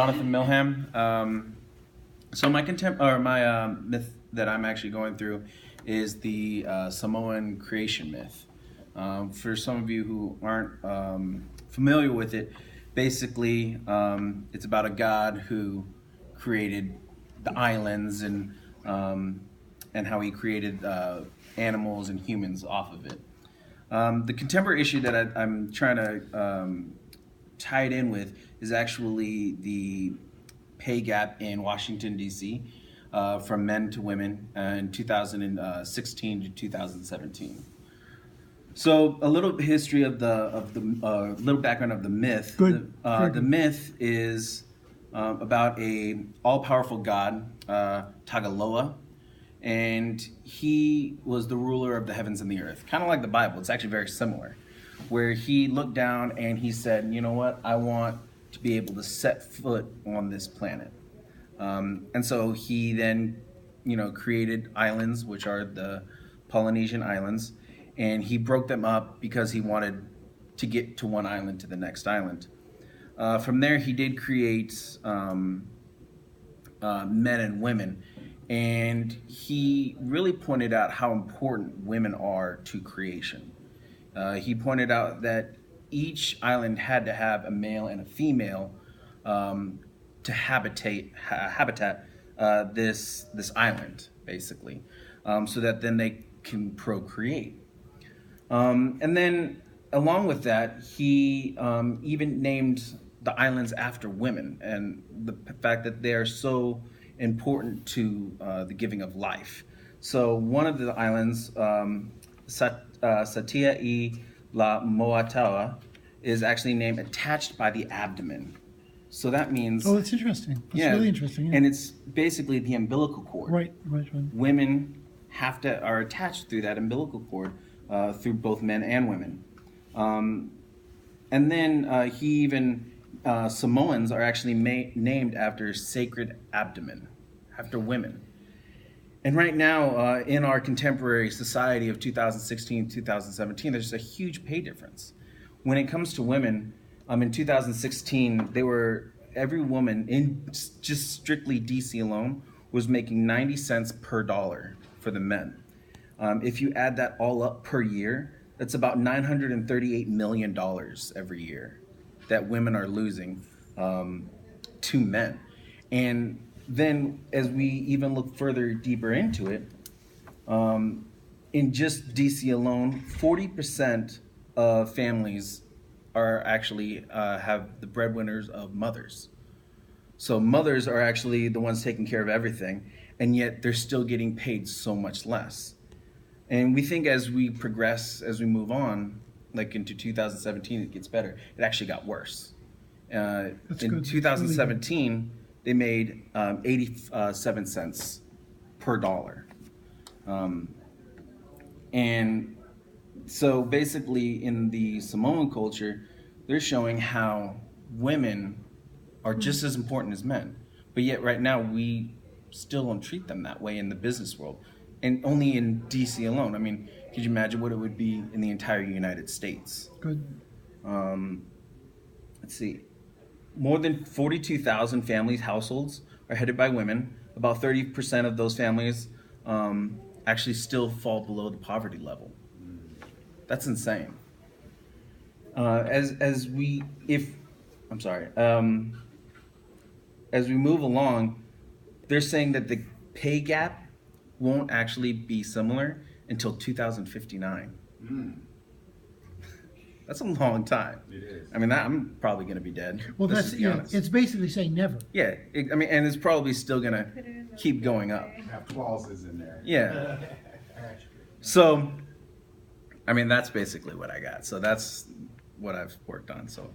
Jonathan Milham. So my myth that I'm actually going through is the Samoan creation myth. For some of you who aren't familiar with it, basically it's about a god who created the islands and how he created animals and humans off of it. The contemporary issue that I'm trying to tie it in with is actually the pay gap in Washington, D.C. From men to women in 2016 to 2017. So a little history of the little background of the myth. Good. The myth is about a all-powerful god, Tagaloa, and he was the ruler of the heavens and the earth. Kind of like the Bible. It's actually very similar, where he looked down and he said, you know what, I want to be able to set foot on this planet. And so he then, created islands, which are the Polynesian islands, and he broke them up because he wanted to get to one island to the next island. From there, he did create men and women, and he really pointed out how important women are to creation. He pointed out that each island had to have a male and a female to habitat this island, basically, so that then they can procreate. And then, along with that, he even named the islands after women and the fact that they are so important to the giving of life. So one of the islands, Satia La Moataua, is actually named attached by the abdomen. So that means... Oh, that's interesting. That's really interesting. Yeah. And it's basically the umbilical cord. Right. Women are attached through that umbilical cord through both men and women. And then he even... Samoans are actually named after sacred abdomen, after women. And right now, in our contemporary society of 2016, 2017, there's a huge pay difference. When it comes to women, in 2016, every woman in just strictly DC alone was making 90 cents per dollar for the men. If you add that all up per year, that's about $938 million every year that women are losing to men. And then as we even look further deeper into it, in just DC alone, 40% of families are actually have the breadwinners of mothers. So mothers are actually the ones taking care of everything, and yet they're still getting paid so much less. And we think as we progress, as we move on, like into 2017, it gets better. It actually got worse. In 2017, they made 87 cents per dollar. And so basically in the Samoan culture, they're showing how women are just as important as men. But yet right now, we still don't treat them that way in the business world. And only in DC alone. I mean, could you imagine what it would be in the entire United States? Good. Let's see. More than 42,000 households are headed by women. About 30% of those families actually still fall below the poverty level. That's insane. As we move along, they're saying that the pay gap won't actually be similar until 2059. That's a long time. It is. I mean, I'm probably going to be dead. Well, it's basically saying never. Yeah, and it's probably still going to keep going up. Have clauses in there. Yeah. So, I mean, that's basically what I got. So that's what I've worked on. So.